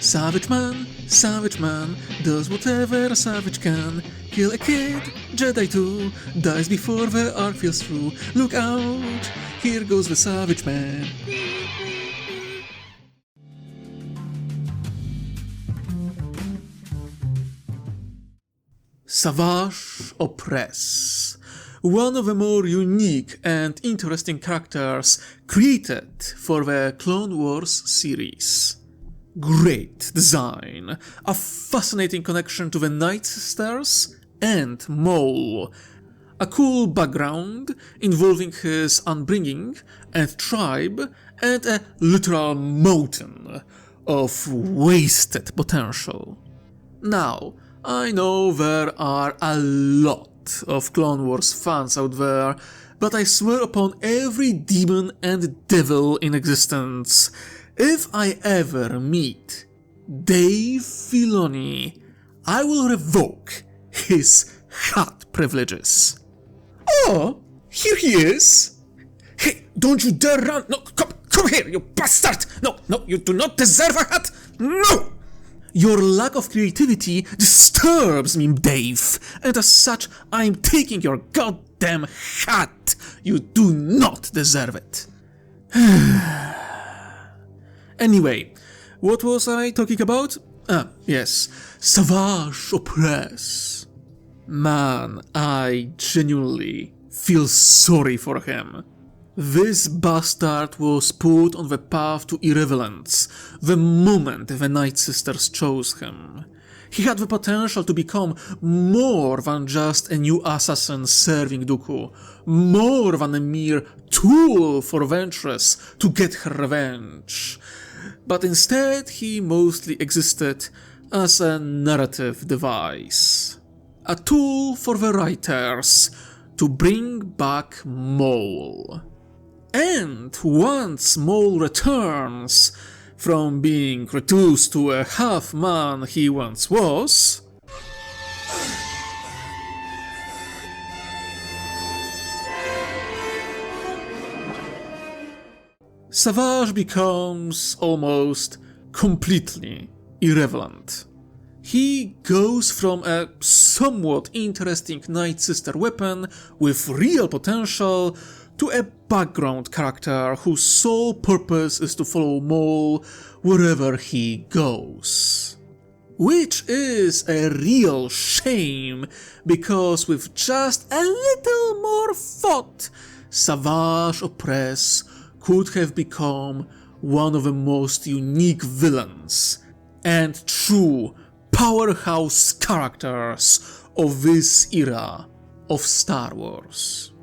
Savage man, does whatever a savage can. Kill a kid, Jedi too, dies before the arc feels through. Look out, here goes the savage man. Savage Opress, one of the more unique and interesting characters created for the Clone Wars series. Great design, a fascinating connection to the Night Sisters and Maul, a cool background involving his upbringing and tribe, and a literal mountain of wasted potential. Now, I know there are a lot of Clone Wars fans out there, but I swear upon every demon and devil in existence, if I ever meet Dave Filoni, I will revoke his hat privileges. Oh, here he is! Hey, don't you dare run! No, come here, you bastard! No, you do not deserve a hat! No! Your lack of creativity disturbs me, Dave, and as such, I'm taking your goddamn hat! You do not deserve it. Anyway, what was I talking about? Yes, Savage Opress. Man, I genuinely feel sorry for him. This bastard was put on the path to irrelevance the moment the Night Sisters chose him. He had the potential to become more than just a new assassin serving Dooku, more than a mere tool for Ventress to get her revenge. But instead he mostly existed as a narrative device. A tool for the writers to bring back Maul. And once Maul returns from being reduced to a half-man he once was, Savage becomes almost completely irrelevant. He goes from a somewhat interesting Night Sister weapon with real potential to a background character whose sole purpose is to follow Maul wherever he goes. Which is a real shame, because with just a little more thought, Savage Opress could have become one of the most unique villains and true powerhouse characters of this era of Star Wars.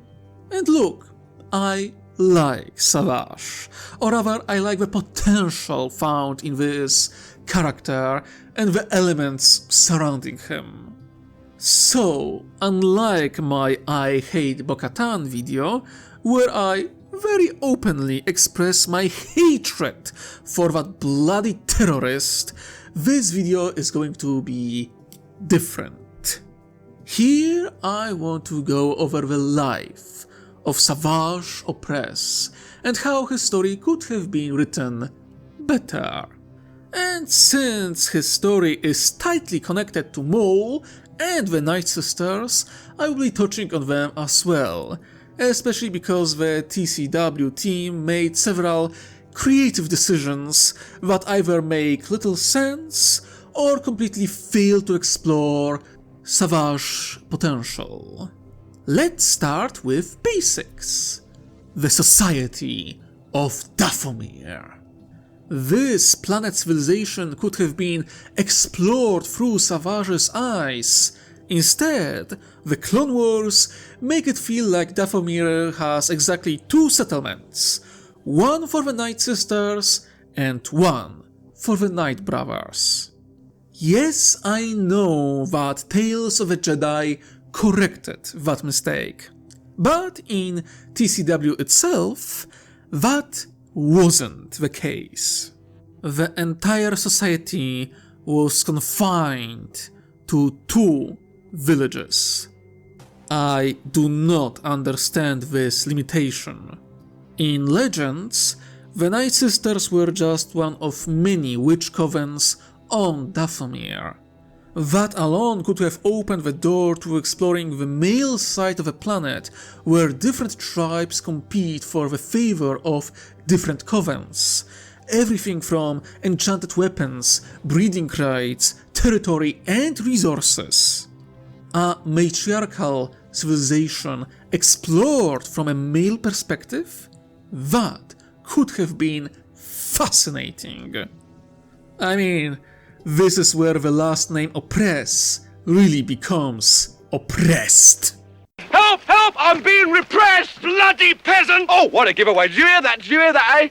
And look, I like Savage, or rather I like the potential found in this character and the elements surrounding him. So, unlike my I Hate Bo-Katan video, where I very openly express my hatred for that bloody terrorist, this video is going to be different. Here I want to go over the life of Savage Opress and how his story could have been written better. And since his story is tightly connected to Maul and the Night Sisters, I will be touching on them as well, especially because the TCW team made several creative decisions that either make little sense or completely fail to explore Savage potential. Let's start with basics. The Society of Dathomir. This planet civilization could have been explored through Savage's eyes. Instead, the Clone Wars make it feel like Dathomir has exactly two settlements, one for the Night Sisters and one for the Night Brothers. Yes, I know that Tales of a Jedi corrected that mistake, but in TCW itself, that wasn't the case. The entire society was confined to two villages. I do not understand this limitation. In Legends, the Night Sisters were just one of many witch covens on Dathomir. That alone could have opened the door to exploring the male side of a planet where different tribes compete for the favor of different covens. Everything from enchanted weapons, breeding rights, territory and resources. A matriarchal civilization explored from a male perspective? That could have been fascinating. I mean, this is where the last name Opress really becomes Oppressed. Help! Help! I'm being repressed! Bloody peasant! Oh, what a giveaway! Did you hear that? Did you hear that, eh?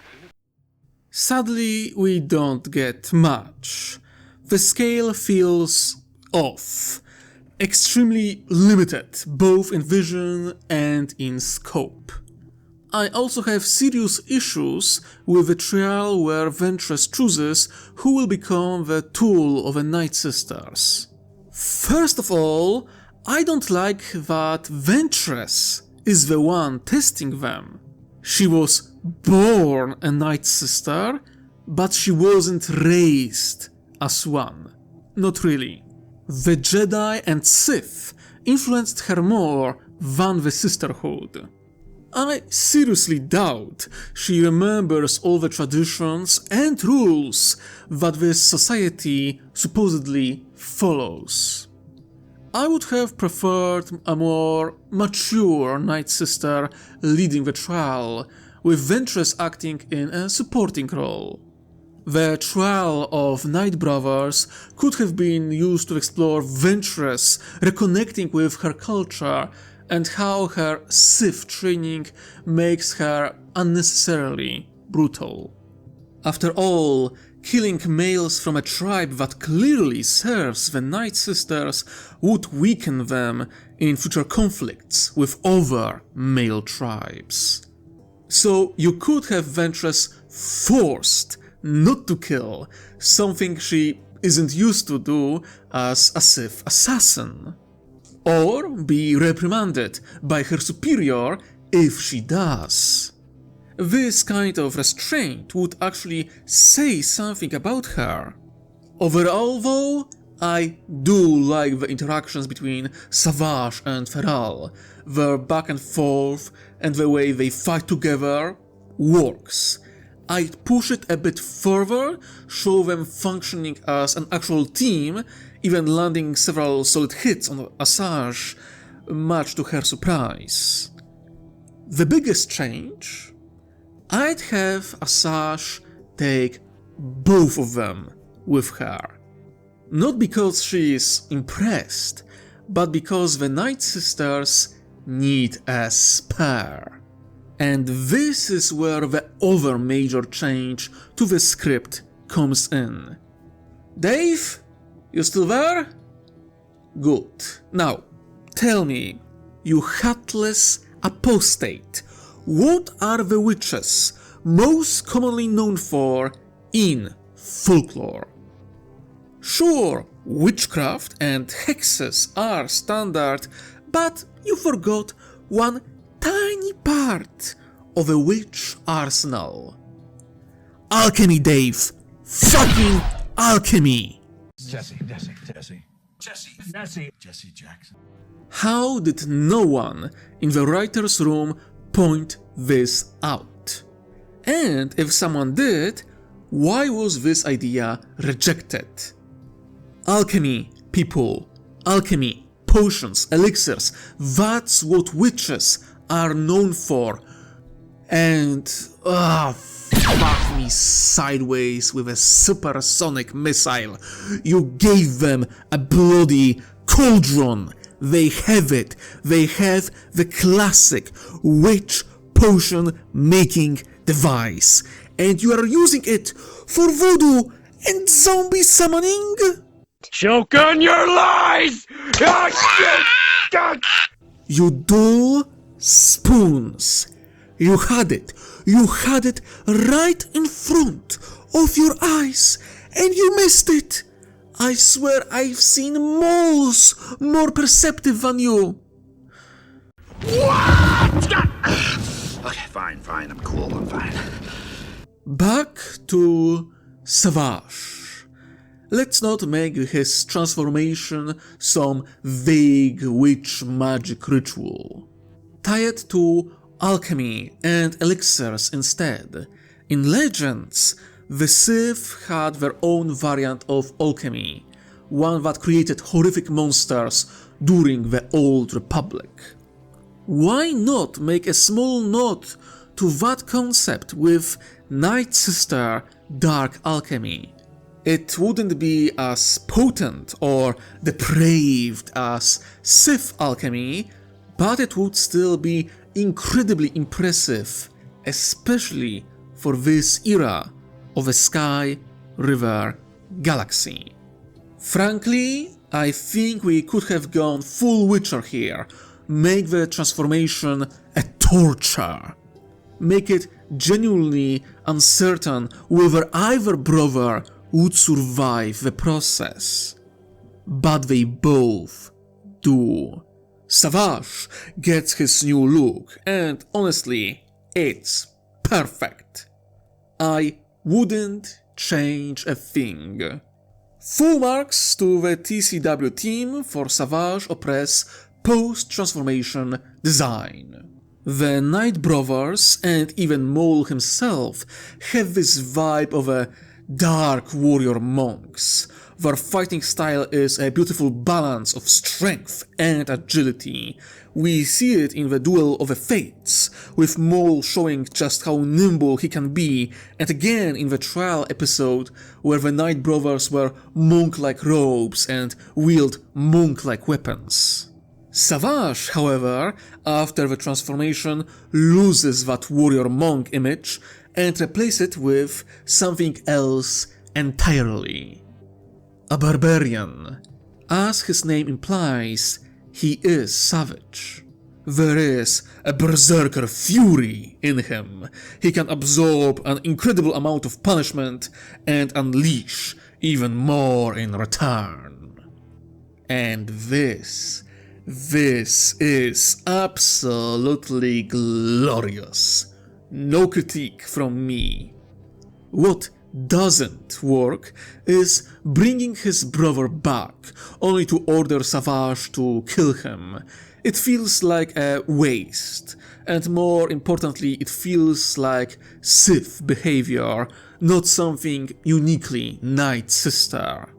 Sadly, we don't get much. The scale feels off. Extremely limited, both in vision and in scope. I also have serious issues with the trial where Ventress chooses who will become the tool of the Night Sisters. First of all, I don't like that Ventress is the one testing them. She was born a Night Sister, but she wasn't raised as one. Not really. The Jedi and Sith influenced her more than the Sisterhood. I seriously doubt she remembers all the traditions and rules that this society supposedly follows. I would have preferred a more mature Night Sister leading the trial, with Ventress acting in a supporting role. The trial of Night Brothers could have been used to explore Ventress reconnecting with her culture and how her Sith training makes her unnecessarily brutal. After all, killing males from a tribe that clearly serves the Night Sisters would weaken them in future conflicts with other male tribes. So you could have Ventress forced not to kill, something she isn't used to do as a Sith assassin. Or be reprimanded by her superior if she does. This kind of restraint would actually say something about her. Overall though, I do like the interactions between Savage and Feral. Their back and forth and the way they fight together works. I'd push it a bit further, show them functioning as an actual team, even landing several solid hits on Asajj, much to her surprise. The biggest change? I'd have Asajj take both of them with her. Not because she is impressed, but because the Night Sisters need a spare. And this is where the other major change to the script comes in. Dave? You still there? Good. Now, tell me, you hatless apostate, what are the witches most commonly known for in folklore? Sure, witchcraft and hexes are standard, but you forgot one tiny part of a witch arsenal. Alchemy, Dave! Fucking alchemy! Jesse Jackson. How did no one in the writer's room point this out? And if someone did, why was this idea rejected? Alchemy, people. Alchemy, potions, elixirs, that's what witches are known for. And, fuck me sideways with a supersonic missile. You gave them a bloody cauldron. They have it. They have the classic witch potion making device. And you are using it for voodoo and zombie summoning? Choke on your lies! You dull spoons. You had it right in front of your eyes, and you missed it. I swear I've seen moles more perceptive than you. What? Okay, fine, I'm cool, I'm fine. Back to Savage. Let's not make his transformation some vague witch magic ritual. Tie it to alchemy and elixirs instead. In Legends, the Sith had their own variant of alchemy, one that created horrific monsters during the Old Republic. Why not make a small nod to that concept with Night Sister Dark Alchemy? It wouldn't be as potent or depraved as Sith alchemy, but it would still be incredibly impressive, especially for this era of the Sky River Galaxy. Frankly, I think we could have gone full Witcher here, make the transformation a torture, make it genuinely uncertain whether either brother would survive the process. But they both do. Savage gets his new look, and honestly, it's perfect. I wouldn't change a thing. Full marks to the TCW team for Savage Opress post-transformation design. The Night Brothers and even MAUL himself have this vibe of a dark warrior monks. Their fighting style is a beautiful balance of strength and agility. We see it in the Duel of the Fates, with MAUL showing just how nimble he can be, and again in the trial episode where the Night Brothers wear monk-like robes and wield monk-like weapons. Savage, however, after the transformation, loses that warrior monk image and replaces it with something else entirely. A barbarian. As his name implies, he is savage. There is a berserker fury in him. He can absorb an incredible amount of punishment and unleash even more in return. And this is absolutely glorious. No critique from me. What doesn't work is bringing his brother back, only to order Savage to kill him. It feels like a waste, and more importantly, it feels like Sith behavior, not something uniquely Night Sister.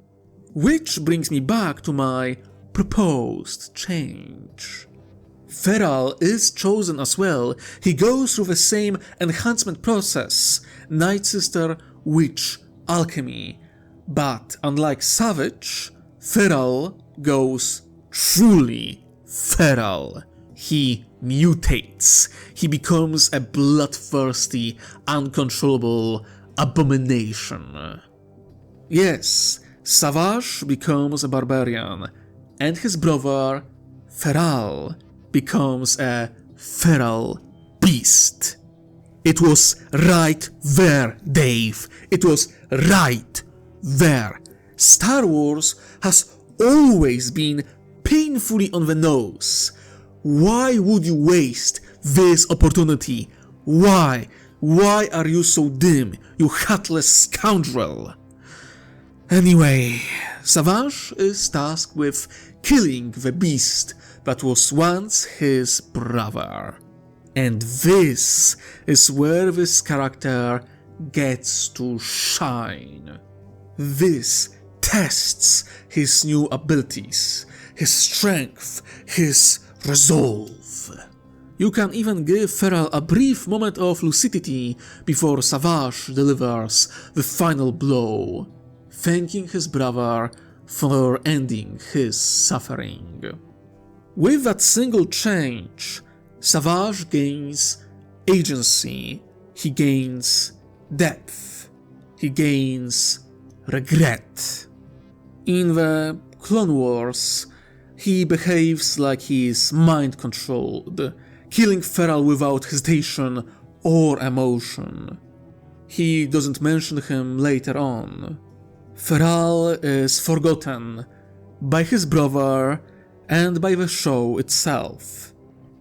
Which brings me back to my proposed change. Feral is chosen as well. He goes through the same enhancement process, Night Sister Witch Alchemy, but unlike Savage, Feral goes truly feral. He mutates. He becomes a bloodthirsty, uncontrollable abomination. Yes, Savage becomes a barbarian, and his brother, Feral, becomes a feral beast. It was right there, Dave. It was right there. Star Wars has always been painfully on the nose. Why would you waste this opportunity? Why? Why are you so dim, you heartless scoundrel? Anyway, Savage is tasked with killing the beast that was once his brother. And this is where this character gets to shine. This tests his new abilities, his strength, his resolve. You can even give Feral a brief moment of lucidity before Savage delivers the final blow, thanking his brother for ending his suffering. With that single change, Savage gains agency, he gains depth, he gains regret. In the Clone Wars, he behaves like he is mind-controlled, killing Feral without hesitation or emotion. He doesn't mention him later on. Feral is forgotten by his brother and by the show itself.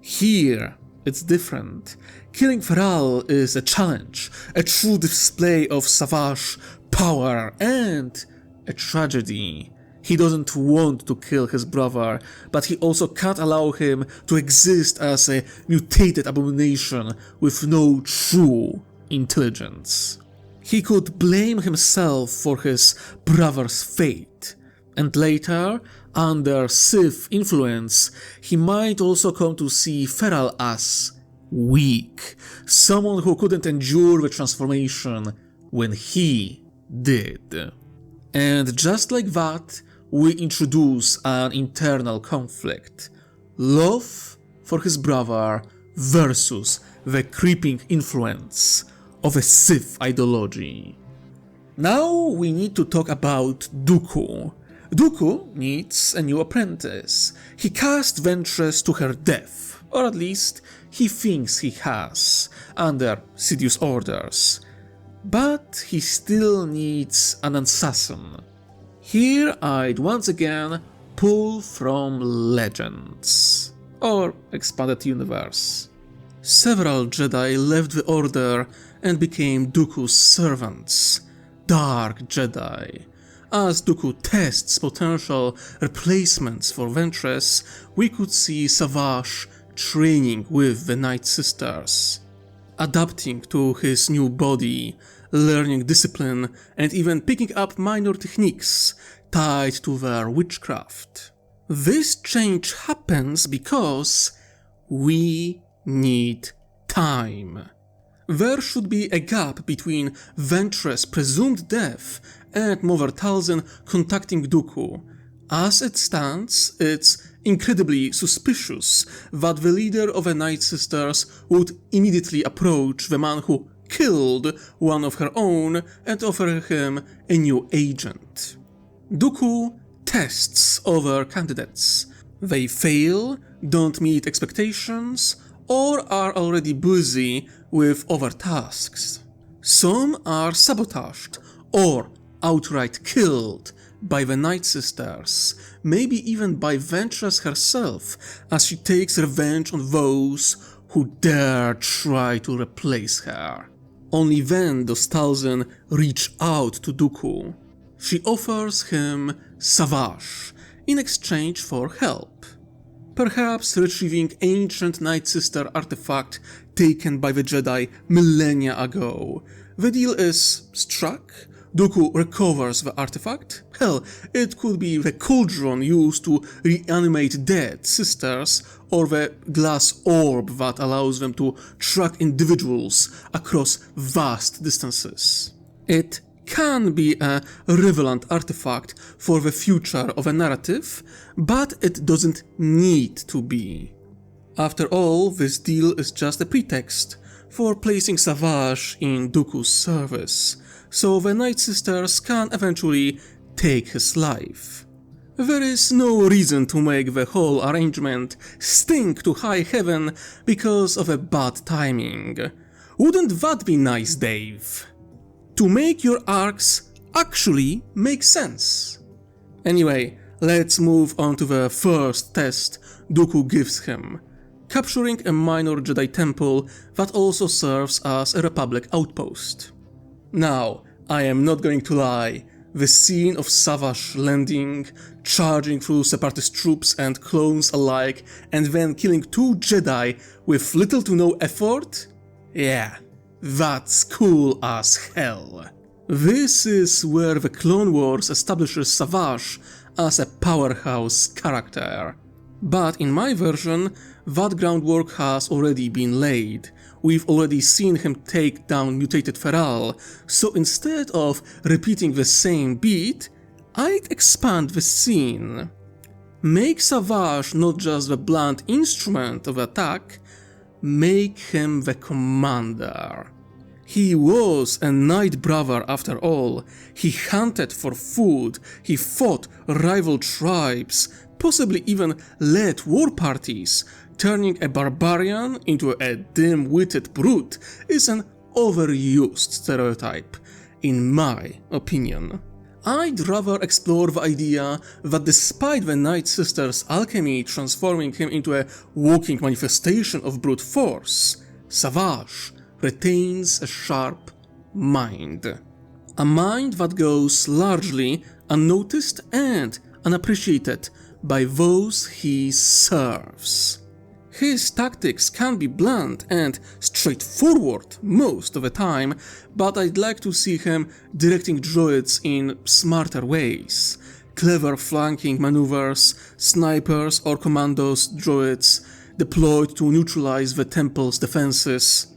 Here, it's different. Killing Feral is a challenge, a true display of Savage power and a tragedy. He doesn't want to kill his brother, but he also can't allow him to exist as a mutated abomination with no true intelligence. He could blame himself for his brother's fate, and later, under Sith influence, he might also come to see Feral as weak, someone who couldn't endure the transformation when he did. And just like that, we introduce an internal conflict. Love for his brother versus the creeping influence of a Sith ideology. Now we need to talk about Dooku. Dooku needs a new apprentice. He cast Ventress to her death, or at least he thinks he has, under Sidious's orders. But he still needs an assassin. Here I'd once again pull from Legends, or Expanded Universe. Several Jedi left the Order and became Dooku's servants, Dark Jedi. As Dooku tests potential replacements for Ventress, we could see Savage training with the Night Sisters, adapting to his new body, learning discipline, and even picking up minor techniques tied to their witchcraft. This change happens because we need time. There should be a gap between Ventress' presumed death and Mother Talzin contacting Dooku. As it stands, it's incredibly suspicious that the leader of the Night Sisters would immediately approach the man who killed one of her own and offer him a new agent. Dooku tests other candidates. They fail, don't meet expectations, or are already busy with other tasks. Some are sabotaged or outright killed by the Night Sisters, maybe even by Ventress herself, as she takes revenge on those who dare try to replace her. Only then does Talzin reach out to Dooku. She offers him Savage in exchange for help. Perhaps retrieving ancient Night Sister artifact taken by the Jedi millennia ago. The deal is struck. Dooku recovers the artifact. Hell, it could be the cauldron used to reanimate dead sisters, or the glass orb that allows them to track individuals across vast distances. It can be a relevant artifact for the future of a narrative, but it doesn't need to be. After all, this deal is just a pretext for placing Savage in Dooku's service, so the Night Sisters can eventually take his life. There is no reason to make the whole arrangement stink to high heaven because of a bad timing. Wouldn't that be nice, Dave? To make your arcs actually make sense. Anyway, let's move on to the first test Dooku gives him, capturing a minor Jedi temple that also serves as a Republic outpost. Now, I am not going to lie, the scene of Savage landing, charging through Separatist troops and clones alike, and then killing 2 Jedi with little to no effort? Yeah, that's cool as hell. This is where the Clone Wars establishes Savage as a powerhouse character. But in my version, that groundwork has already been laid. We've already seen him take down mutated Feral, so instead of repeating the same beat, I'd expand the scene. Make Savage not just the blunt instrument of attack, make him the commander. He was a Night Brother after all. He hunted for food, he fought rival tribes, possibly even led war parties. Turning a barbarian into a dim-witted brute is an overused stereotype, in my opinion. I'd rather explore the idea that despite the Night Sisters' alchemy transforming him into a walking manifestation of brute force, Savage retains a sharp mind. A mind that goes largely unnoticed and unappreciated by those he serves. His tactics can be blunt and straightforward most of the time, but I'd like to see him directing droids in smarter ways. Clever flanking maneuvers, snipers or commandos droids deployed to neutralize the temple's defenses.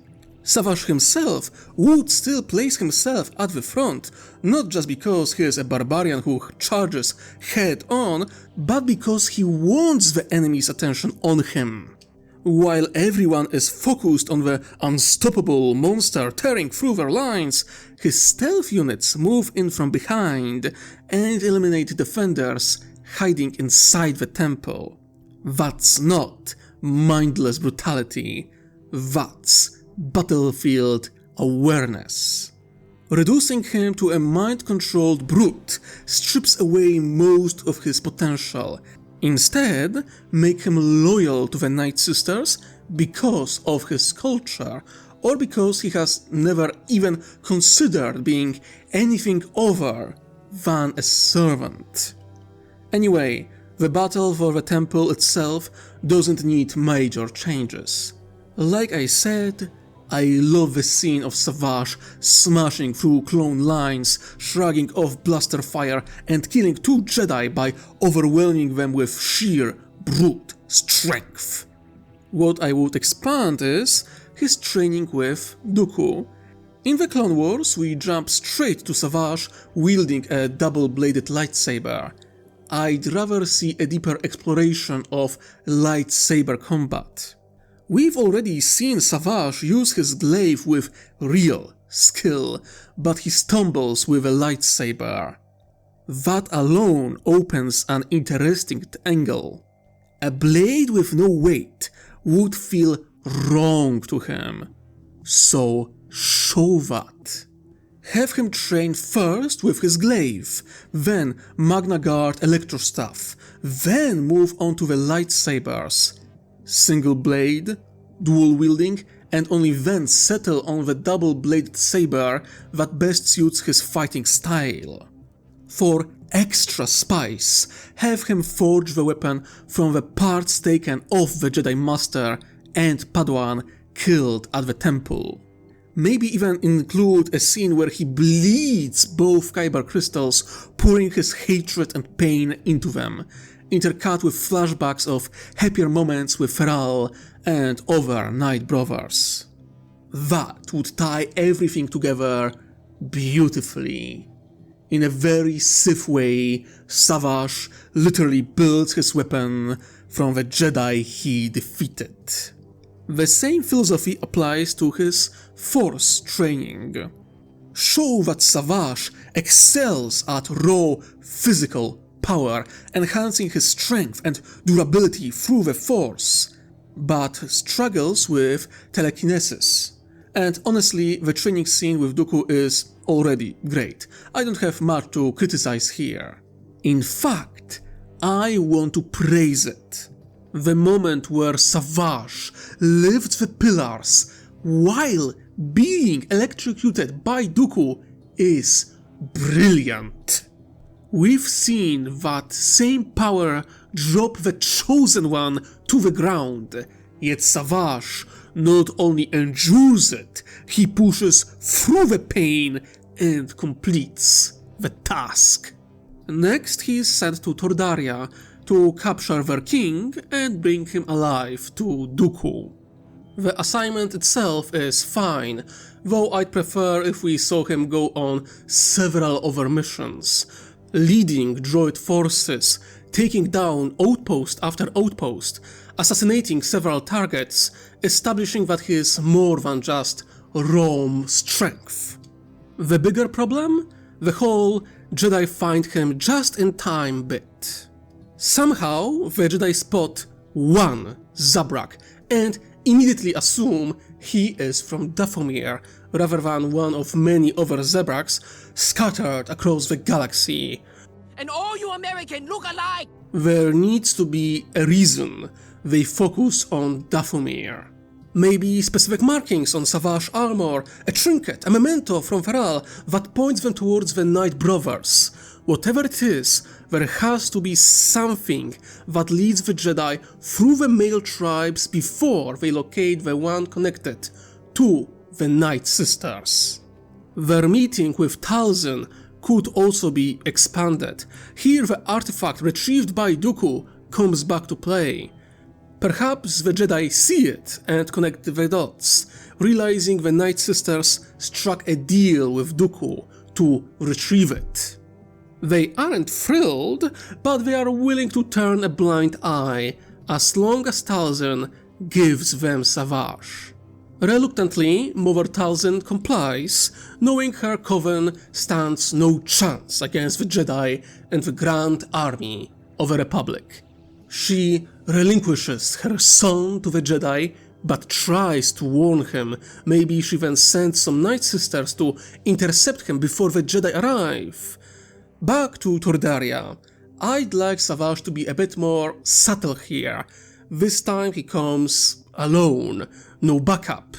Savage himself would still place himself at the front, not just because he is a barbarian who charges head on, but because he wants the enemy's attention on him. While everyone is focused on the unstoppable monster tearing through their lines, his stealth units move in from behind and eliminate defenders hiding inside the temple. That's not mindless brutality, that's battlefield awareness. Reducing him to a mind-controlled brute strips away most of his potential. Instead, make him loyal to the Night Sisters because of his culture, or because he has never even considered being anything other than a servant. Anyway, the battle for the temple itself doesn't need major changes. Like I said, I love the scene of Savage smashing through clone lines, shrugging off blaster fire and killing 2 Jedi by overwhelming them with sheer brute strength. What I would expand is his training with Dooku. In the Clone Wars, we jump straight to Savage wielding a double-bladed lightsaber. I'd rather see a deeper exploration of lightsaber combat. We've already seen Savage use his glaive with real skill, but he stumbles with a lightsaber. That alone opens an interesting angle. A blade with no weight would feel wrong to him, so show that. Have him train first with his glaive, then Magna Guard Electrostaff, then move on to the lightsabers. Single blade, dual wielding, and only then settle on the double-bladed saber that best suits his fighting style. For extra spice, have him forge the weapon from the parts taken off the Jedi Master and Padawan killed at the temple. Maybe even include a scene where he bleeds both Kyber crystals, pouring his hatred and pain into them, intercut with flashbacks of happier moments with Feral and other Night Brothers. That would tie everything together beautifully. In a very Sith way, Savage literally builds his weapon from the Jedi he defeated. The same philosophy applies to his Force training. Show that Savage excels at raw physical power, enhancing his strength and durability through the Force, but struggles with telekinesis. And honestly, the training scene with Dooku is already great. I don't have much to criticize here. In fact, I want to praise it. The moment where Savage lifts the pillars while being electrocuted by Dooku is brilliant. We've seen that same power drop the Chosen One to the ground, yet Savage not only endures it, he pushes through the pain and completes the task. Next, he is sent to Tordaria to capture their king and bring him alive to Dooku. The assignment itself is fine, though I'd prefer if we saw him go on several other missions, leading droid forces, taking down outpost after outpost, assassinating several targets, establishing that he is more than just raw strength. The bigger problem? The whole Jedi find him just in time bit. Somehow the Jedi spot one Zabrak and immediately assume he is from Dathomir, rather than one of many other Zabraks scattered across the galaxy. And all you Americans look alike! There needs to be a reason they focus on Dathomir. Maybe specific markings on Savage armor, a trinket, a memento from Feral that points them towards the Night Brothers. Whatever it is, there has to be something that leads the Jedi through the male tribes before they locate the one connected to the Night Sisters. Their meeting with Talzin could also be expanded. Here the artifact retrieved by Dooku comes back to play. Perhaps the Jedi see it and connect the dots, realizing the Night Sisters struck a deal with Dooku to retrieve it. They aren't thrilled, but they are willing to turn a blind eye as long as Talzin gives them Savage. Reluctantly, Mother Talzin complies, knowing her coven stands no chance against the Jedi and the Grand Army of the Republic. She relinquishes her son to the Jedi, but tries to warn him. Maybe she then sends some Night Sisters to intercept him before the Jedi arrive. Back to Tordaria. I'd like Savage to be a bit more subtle here. This time he comes alone, no backup.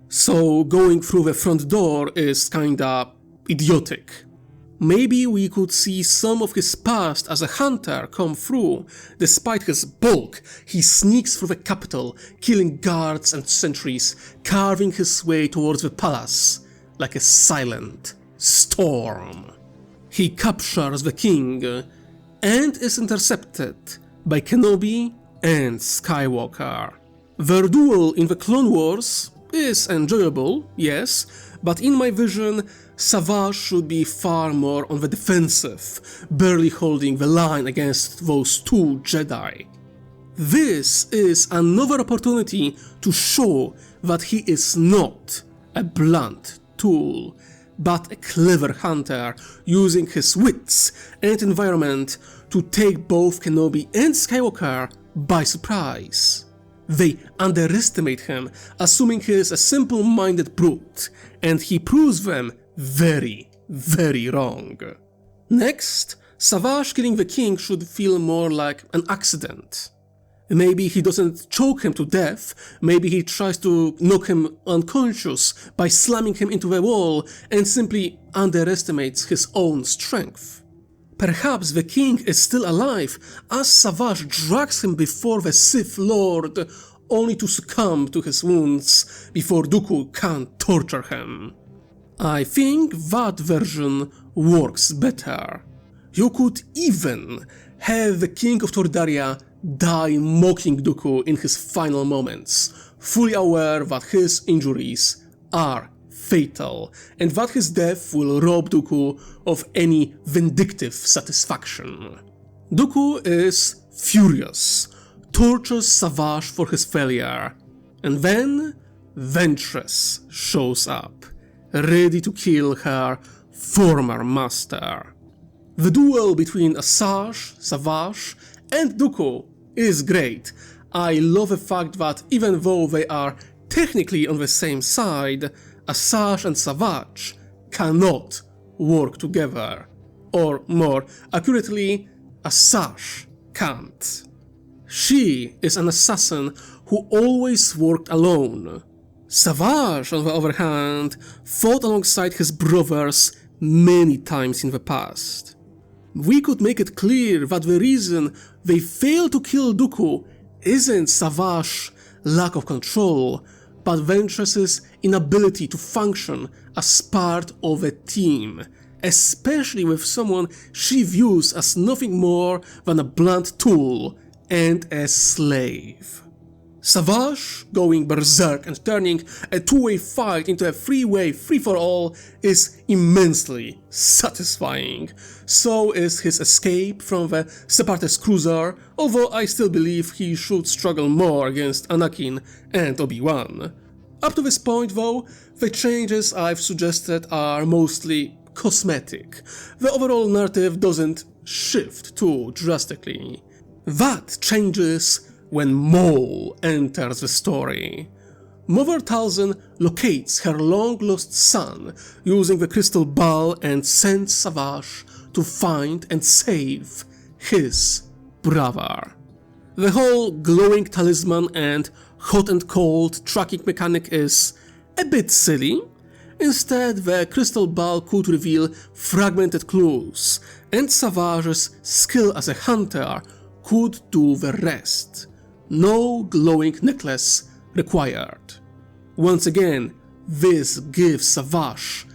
So going through the front door is kinda idiotic. Maybe we could see some of his past as a hunter come through. Despite his bulk, he sneaks through the capital, killing guards and sentries, carving his way towards the palace like a silent storm. He captures the king and is intercepted by Kenobi and Skywalker. Their duel in the Clone Wars is enjoyable, yes, but in my vision, Savage should be far more on the defensive, barely holding the line against those two Jedi. This is another opportunity to show that he is not a blunt tool, but a clever hunter using his wits and environment to take both Kenobi and Skywalker by surprise. They underestimate him, assuming he is a simple-minded brute, and he proves them very, very wrong. Next, Savage killing the king should feel more like an accident. Maybe he doesn't choke him to death, maybe he tries to knock him unconscious by slamming him into the wall and simply underestimates his own strength. Perhaps the king is still alive as Savage drags him before the Sith Lord, only to succumb to his wounds before Dooku can torture him. I think that version works better. You could even have the King of Tordaria die mocking Dooku in his final moments, fully aware that his injuries are fatal and that his death will rob Dooku of any vindictive satisfaction. Dooku is furious, tortures Savage for his failure, and then Ventress shows up, ready to kill her former master. The duel between Asajj, Savage, and Dooku is great. I love the fact that even though they are technically on the same side, Asajj and Savage cannot work together. Or more accurately, Asajj can't. She is an assassin who always worked alone. Savage, on the other hand, fought alongside his brothers many times in the past. We could make it clear that the reason they failed to kill Dooku isn't Savage's lack of control, but Ventress's inability to function as part of a team, especially with someone she views as nothing more than a blunt tool and a slave. Savage going berserk and turning a two-way fight into a three-way free-for-all is immensely satisfying. So is his escape from the Separatist cruiser, although I still believe he should struggle more against Anakin and Obi-Wan. Up to this point though, the changes I've suggested are mostly cosmetic. The overall narrative doesn't shift too drastically. That changes when MAUL enters the story. Mother Talzin locates her long-lost son using the crystal ball and sends Savage to find and save his brother. The whole glowing talisman and hot and cold tracking mechanic is a bit silly. Instead, the crystal ball could reveal fragmented clues, and Savage's skill as a hunter could do the rest. No glowing necklace required. Once again, this gives Savage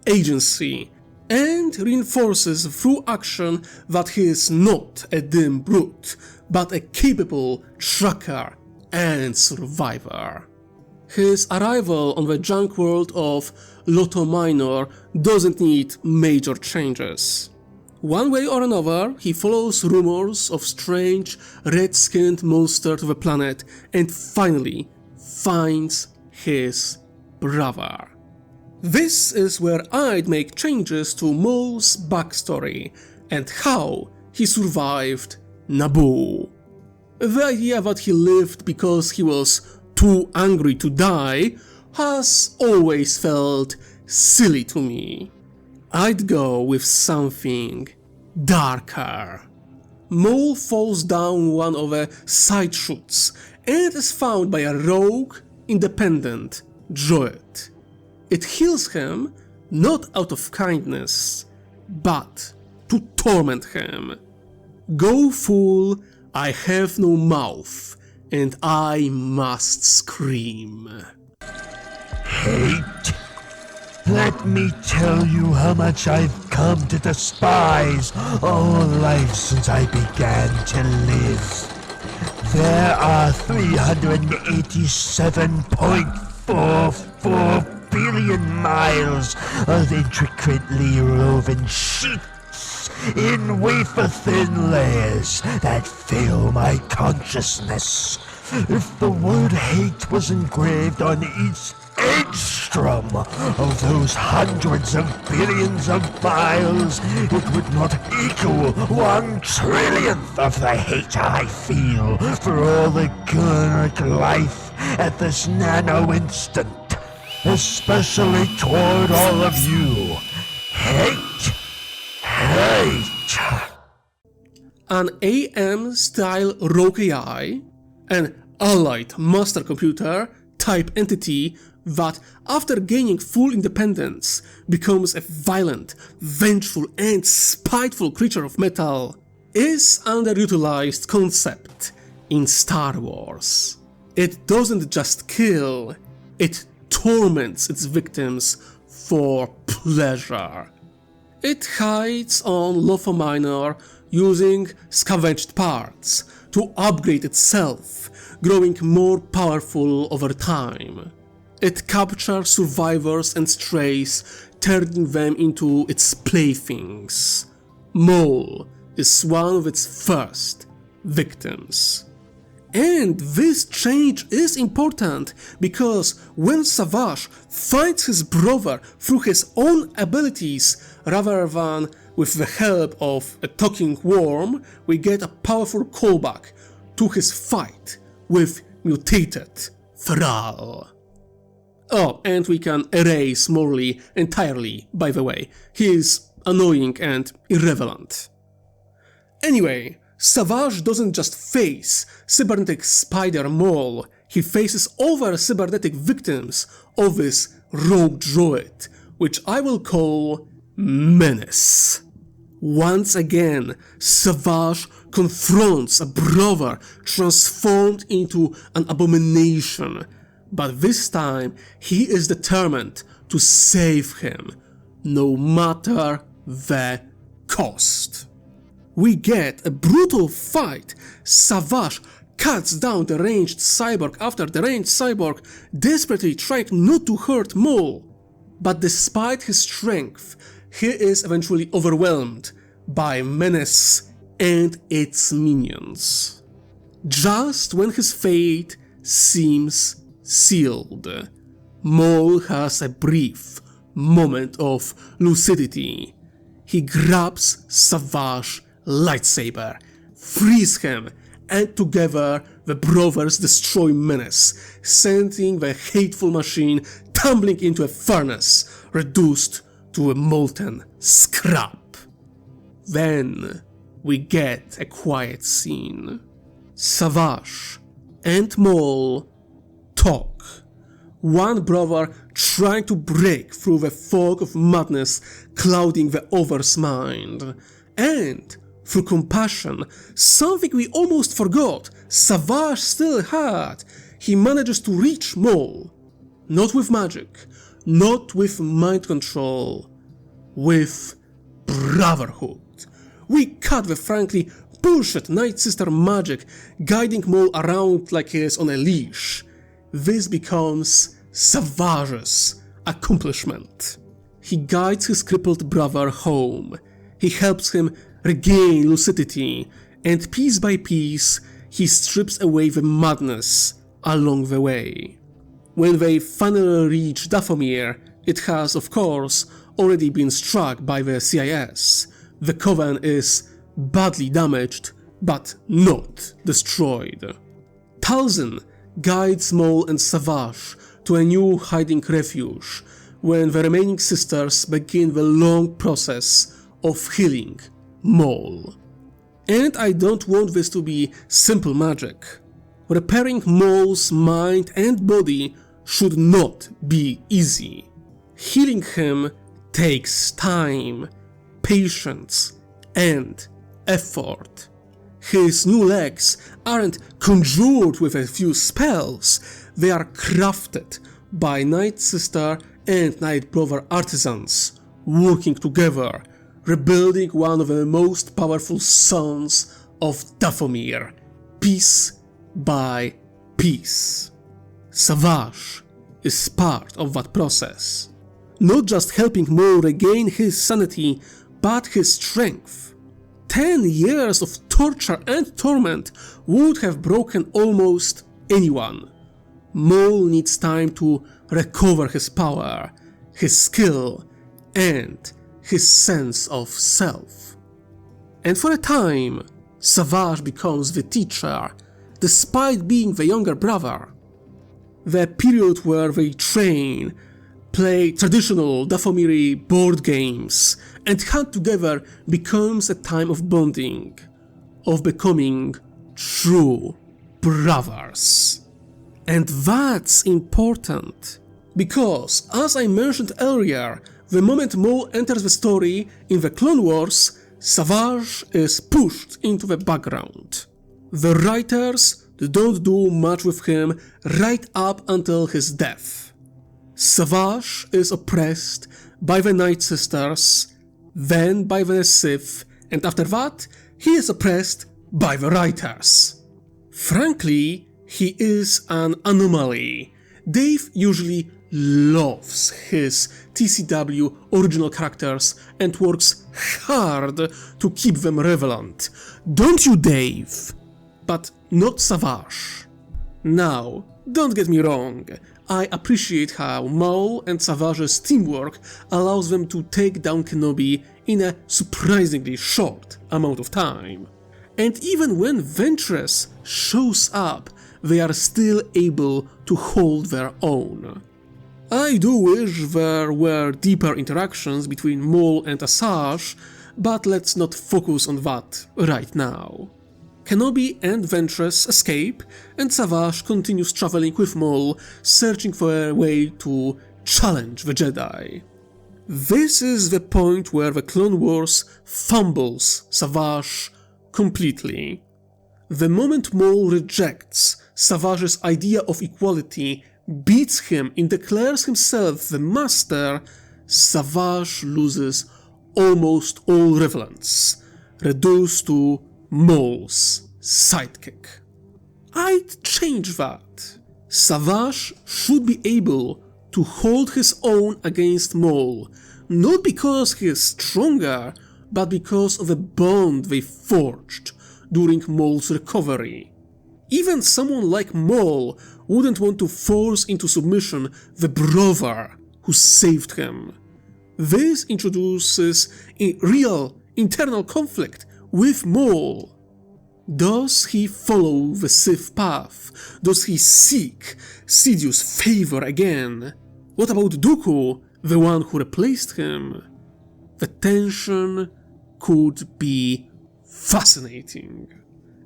agency and reinforces through action that he is not a dim brute, but a capable tracker and survivor. His arrival on the junk world of Lotto Minor doesn't need major changes. One way or another, he follows rumors of strange red-skinned monster to the planet and finally finds his brother. This is where I'd make changes to MAUL's backstory and how he survived Naboo. The idea that he lived because he was too angry to die has always felt silly to me. I'd go with something darker. MAUL falls down one of the side chutes and is found by a rogue, independent droid. It heals him not out of kindness, but to torment him. Go fool, I have no mouth, and I must scream. Hate? Let me tell you how much I've come to despise all life since I began to live. There are 387.44 billion miles of intricately woven sheets in wafer-thin layers that fill my consciousness. If the word hate was engraved on each Edgestrom of those hundreds of billions of miles, it would not equal 1/1,000,000th of the hate I feel for all the Gurk life at this nano instant, especially toward all of you. Hate! Hate! An AM-style rogue AI, an allied master computer type entity that, after gaining full independence, becomes a violent, vengeful and spiteful creature of metal, is an underutilized concept in Star Wars. It doesn't just kill, it torments its victims for pleasure. It hides on Lotto Minor using scavenged parts to upgrade itself, growing more powerful over time. It captures survivors and strays, turning them into its playthings. MAUL is one of its first victims. And this change is important because when Savage finds his brother through his own abilities rather than with the help of a talking worm, we get a powerful callback to his fight with mutated Thrall. Oh, and we can erase Morley entirely, by the way. He is annoying and irrelevant. Anyway, Savage doesn't just face cybernetic spider MAUL, he faces other cybernetic victims of this rogue droid, which I will call Menace. Once again, Savage confronts a brother transformed into an abomination, but this time he is determined to save him, no matter the cost. We get a brutal fight. Savage cuts down the ranged cyborg after the ranged cyborg desperately tried not to hurt MAUL, but despite his strength, he is eventually overwhelmed by Menace and its minions. Just when his fate seems sealed, MAUL has a brief moment of lucidity. He grabs Savage's lightsaber, frees him, and together the brothers destroy Menace, sending the hateful machine tumbling into a furnace, reduced to a molten scrap. Then we get a quiet scene. Savage and MAUL talk. One brother trying to break through the fog of madness clouding the other's mind, And, through compassion, something we almost forgot Savage still had, he manages to reach Maul. Not with magic, not with mind control, with Brotherhood. We cut the frankly bullshit Night Sister magic guiding Maul around like he is on a leash. This becomes Savage's accomplishment. He guides his crippled brother home. He helps him regain lucidity, and piece by piece he strips away the madness along the way. When they finally reach Dathomir, it has, of course, already been struck by the CIS. The Coven is badly damaged, but not destroyed. Talzin guides Maul and Savage to a new hiding refuge, when the remaining sisters begin the long process of healing Maul. And I don't want this to be simple magic. Repairing Maul's mind and body should not be easy. Healing him takes time, patience, and effort. His new legs aren't conjured with a few spells, they are crafted by Night Sister and Night Brother artisans working together, rebuilding one of the most powerful sons of Dathomir, piece by piece. Savage is part of that process, not just helping Maul regain his sanity, but his strength. 10 years of torture and torment would have broken almost anyone. Maul needs time to recover his power, his skill, and his sense of self. And for a time, Savage becomes the teacher, despite being the younger brother. The period where they train, play traditional Dathomiri board games, and hunt together becomes a time of bonding, of becoming true brothers. And that's important, because, as I mentioned earlier, the moment Maul enters the story in the Clone Wars, Savage is pushed into the background. The writers don't do much with him right up until his death. Savage is oppressed by the Night Sisters, then by the Sith, and after that, he is oppressed by the writers. Frankly, he is an anomaly. Dave usually loves his TCW original characters and works hard to keep them relevant. Don't you, Dave? But not Savage. Now, don't get me wrong, I appreciate how Maul and Savage's teamwork allows them to take down Kenobi in a surprisingly short amount of time. And even when Ventress shows up, they are still able to hold their own. I do wish there were deeper interactions between Maul and Asajj, but let's not focus on that right now. Kenobi and Ventress escape, and Savage continues traveling with Maul, searching for a way to challenge the Jedi. This is the point where the Clone Wars fumbles Savage completely. The moment Maul rejects Savage's idea of equality, beats him and declares himself the master, Savage loses almost all relevance, reduced to Maul's sidekick. I'd change that. Savage should be able to hold his own against Maul, not because he is stronger, but because of the bond they forged during Maul's recovery. Even someone like Maul wouldn't want to force into submission the brother who saved him. This introduces a real internal conflict with Maul. Does he follow the Sith path? Does he seek Sidious's favor again? What about Dooku, the one who replaced him? The tension could be fascinating.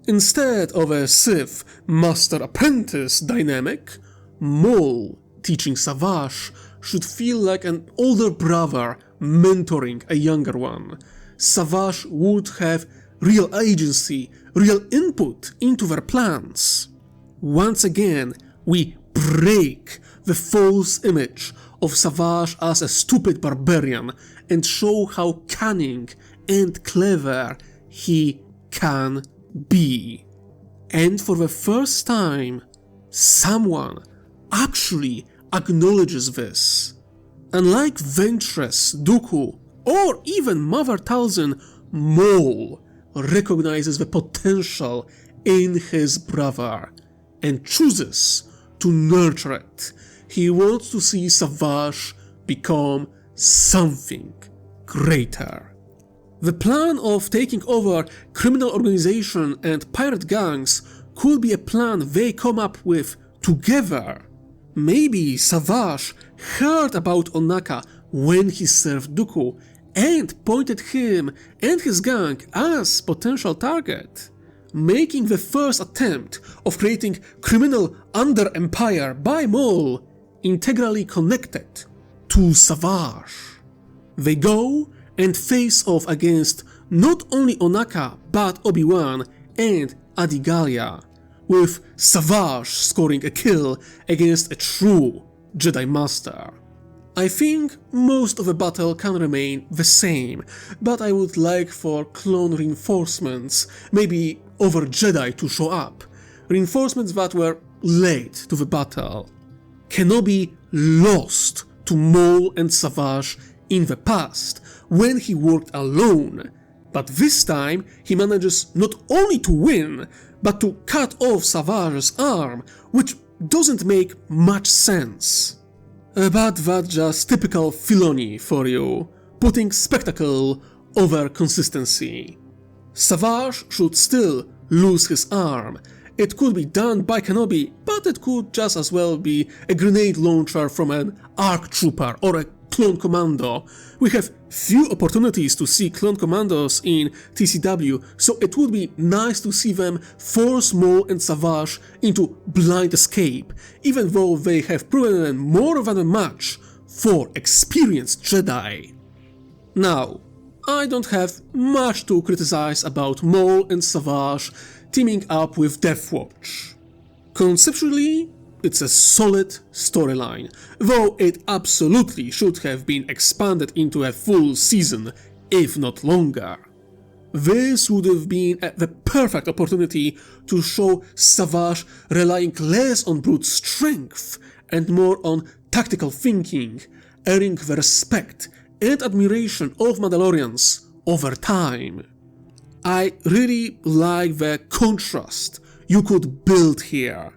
Instead of a Sith master-apprentice dynamic, Maul teaching Savage should feel like an older brother mentoring a younger one. Savage would have real agency, real input into their plans. Once again, we break the false image of Savage as a stupid barbarian and show how cunning and clever he can be. And for the first time, someone actually acknowledges this. Unlike Ventress, Dooku, or even Mother Talzin, Maul recognizes the potential in his brother and chooses to nurture it. He wants to see Savage become something greater. The plan of taking over criminal organization and pirate gangs could be a plan they come up with together. Maybe Savage heard about Onaka when he served Dooku and pointed him and his gang as potential target, making the first attempt of creating criminal under-empire by Maul integrally connected to Savage. They go and face off against not only Onaka but Obi-Wan and Adigalia, with Savage scoring a kill against a true Jedi Master. I think most of the battle can remain the same, but I would like for clone reinforcements, maybe other Jedi, to show up, reinforcements that were late to the battle. Kenobi lost to Maul and Savage in the past, when he worked alone, but this time he manages not only to win, but to cut off Savage's arm, which doesn't make much sense. But that's just typical Filoni for you, putting spectacle over consistency. Savage should still lose his arm. It could be done by Kenobi, but it could just as well be a grenade launcher from an ARC trooper or a clone commando. We have few opportunities to see clone commandos in TCW, so it would be nice to see them force Maul and Savage into blind escape, even though they have proven more than a match for experienced Jedi. Now, I don't have much to criticize about Maul and Savage teaming up with Death Watch. Conceptually, it's a solid storyline, though it absolutely should have been expanded into a full season, if not longer. This would have been the perfect opportunity to show Savage relying less on brute strength and more on tactical thinking, earning the respect and admiration of Mandalorians over time. I really like the contrast you could build here.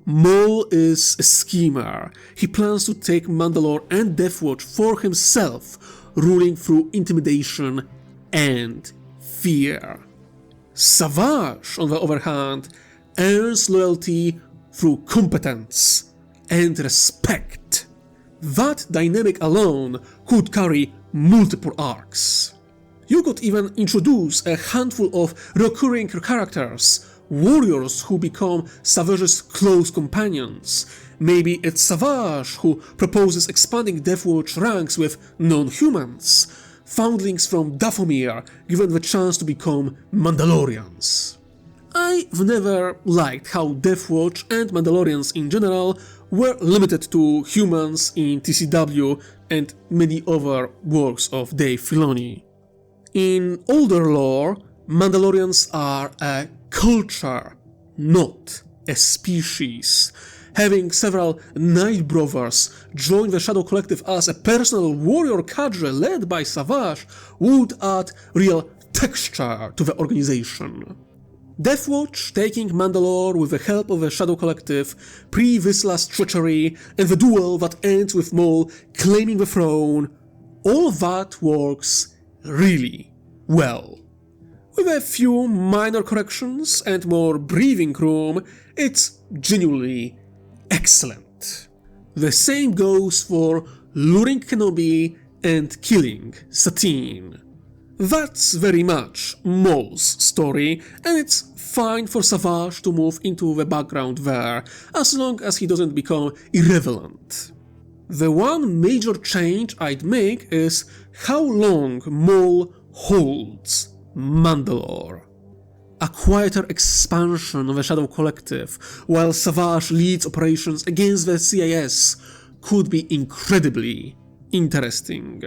Maul is a schemer. He plans to take Mandalore and Death Watch for himself, ruling through intimidation and fear. Savage, on the other hand, earns loyalty through competence and respect. That dynamic alone could carry multiple arcs. You could even introduce a handful of recurring characters, warriors who become Savage's close companions. Maybe it's Savage who proposes expanding Death Watch ranks with non-humans, foundlings from Dathomir given the chance to become Mandalorians. I've never liked how Death Watch and Mandalorians in general were limited to humans in TCW and many other works of Dave Filoni. In older lore, Mandalorians are a culture, not a species. Having several Night Brothers join the Shadow Collective as a personal warrior cadre led by Savage would add real texture to the organization. Death Watch taking Mandalore with the help of the Shadow Collective, pre-Visla's treachery, and the duel that ends with Maul claiming the throne, all that works really well. With a few minor corrections and more breathing room, it's genuinely excellent. The same goes for luring Kenobi and killing Satine. That's very much Maul's story, and it's fine for Savage to move into the background there, as long as he doesn't become irrelevant. The one major change I'd make is how long Maul holds Mandalore. A quieter expansion of the Shadow Collective, while Savage leads operations against the CIS, could be incredibly interesting.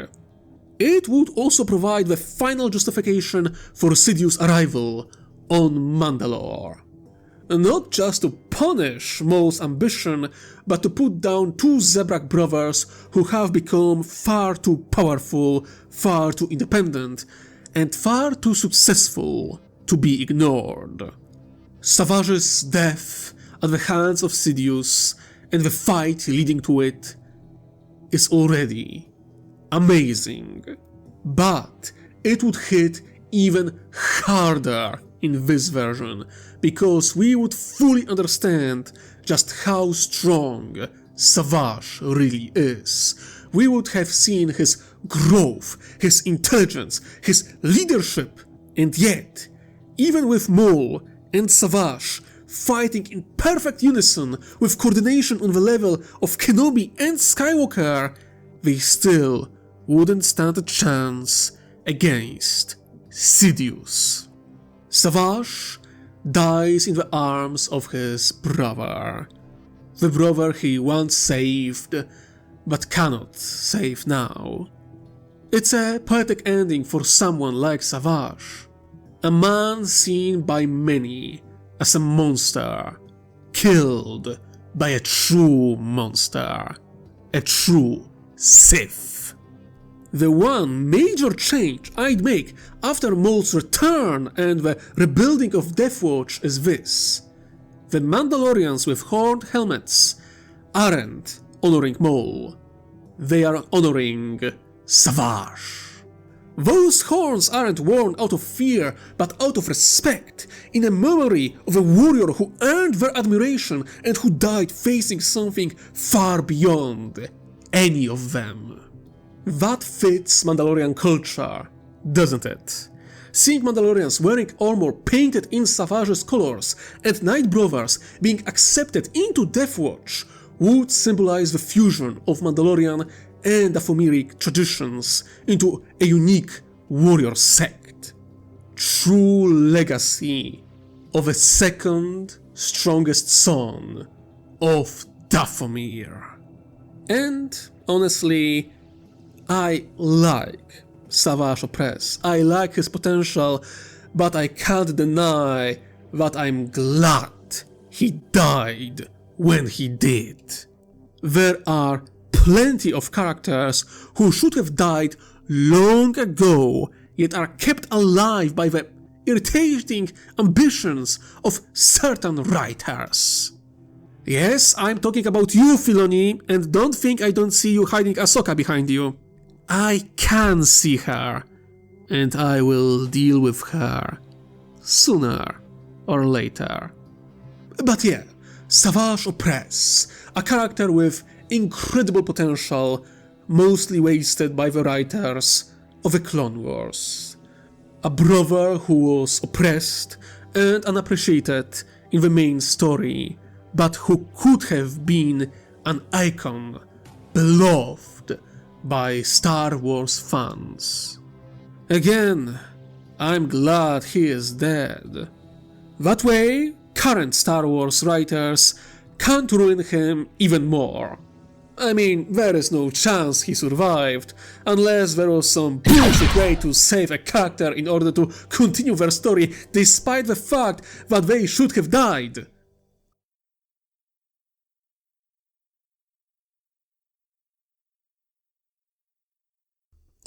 It would also provide the final justification for Sidious's arrival on Mandalore. Not just to punish Maul's ambition, but to put down two Zebrak brothers who have become far too powerful, far too independent, and far too successful to be ignored. Savage's death at the hands of Sidious and the fight leading to it is already amazing, but it would hit even harder in this version, because we would fully understand just how strong Savage really is. We would have seen his growth, his intelligence, his leadership, and yet, even with Maul and Savage fighting in perfect unison with coordination on the level of Kenobi and Skywalker, they still wouldn't stand a chance against Sidious. Savage dies in the arms of his brother, the brother he once saved, but cannot save now. It's a poetic ending for someone like Savage, a man seen by many as a monster, killed by a true monster, a true Sith. The one major change I'd make after Maul's return and the rebuilding of Death Watch is this: the Mandalorians with horned helmets aren't honoring Maul, they are honoring Savage. Those horns aren't worn out of fear, but out of respect, in a memory of a warrior who earned their admiration and who died facing something far beyond any of them. That fits Mandalorian culture, doesn't it? Seeing Mandalorians wearing armor painted in Savage's colors and Night Brothers being accepted into Death Watch would symbolize the fusion of Mandalorian and Dathomiric traditions into a unique warrior sect. True legacy of a second strongest son of Dathomir. And honestly, I like Savage Opress. I like his potential, but I can't deny that I'm glad he died when he did. There are plenty of characters who should have died long ago, yet are kept alive by the irritating ambitions of certain writers. Yes, I'm talking about you, Filoni, and don't think I don't see you hiding Ahsoka behind you. I can see her, and I will deal with her sooner or later. But yeah, Savage Opress, a character with incredible potential, mostly wasted by the writers of the Clone Wars. A brother who was oppressed and unappreciated in the main story, but who could have been an icon, beloved by Star Wars fans. Again, I'm glad he is dead. That way, current Star Wars writers can't ruin him even more. I mean, there is no chance he survived, unless there was some bullshit way to save a character in order to continue their story despite the fact that they should have died.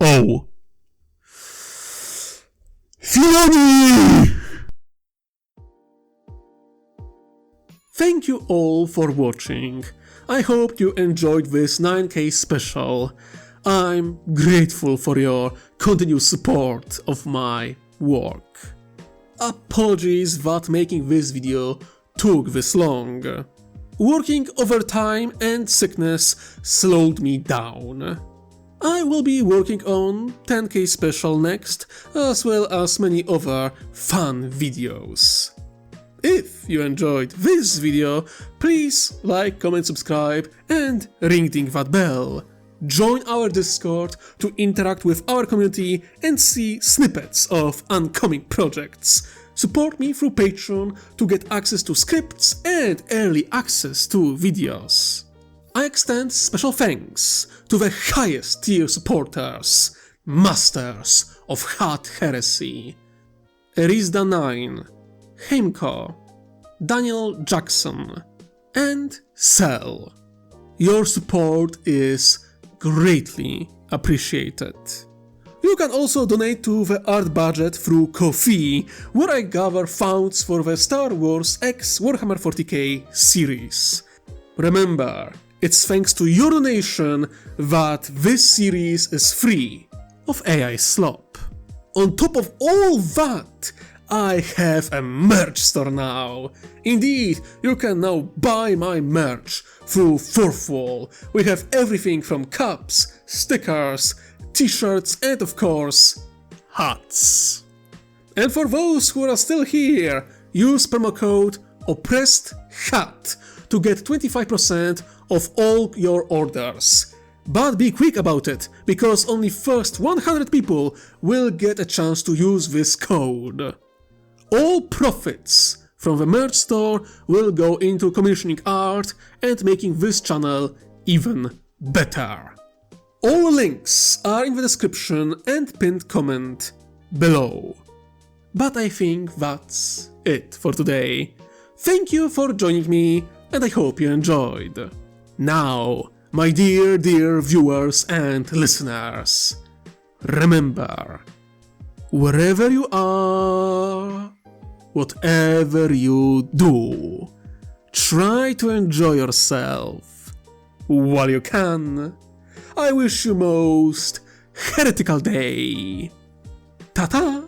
Oh. Filoni! Thank you all for watching. I hope you enjoyed this 9K special. I'm grateful for your continued support of my work. Apologies that making this video took this long. Working overtime and sickness slowed me down. I will be working on 10K special next, as well as many other fun videos. If you enjoyed this video, please like, comment, subscribe and ring that bell. join our Discord to interact with our community and see snippets of upcoming projects. Support me through Patreon to get access to scripts and early access to videos. I extend special thanks to the highest tier supporters, Masters of Hard Heresy, Erisda9, Heimko, Daniel Jackson, and Cell. Your support is greatly appreciated. You can also donate to the art budget through Ko-fi, where I gather funds for the Star Wars X Warhammer 40k series. Remember, it's thanks to your donation that this series is free of AI slop. On top of all that, I have a merch store now. Indeed, you can now buy my merch through Fourth Wall. We have everything from cups, stickers, t-shirts, and of course, hats. And for those who are still here, use promo code OPPRESSEDHAT to get 25% of all your orders. But be quick about it, because only first 100 people will get a chance to use this code. All profits from the merch store will go into commissioning art and making this channel even better. All links are in the description and pinned comment below. But I think that's it for today. Thank you for joining me, and I hope you enjoyed. Now, my dear viewers and listeners, remember, wherever you are, whatever you do, try to enjoy yourself while you can. I wish you most heretical day. Ta-ta!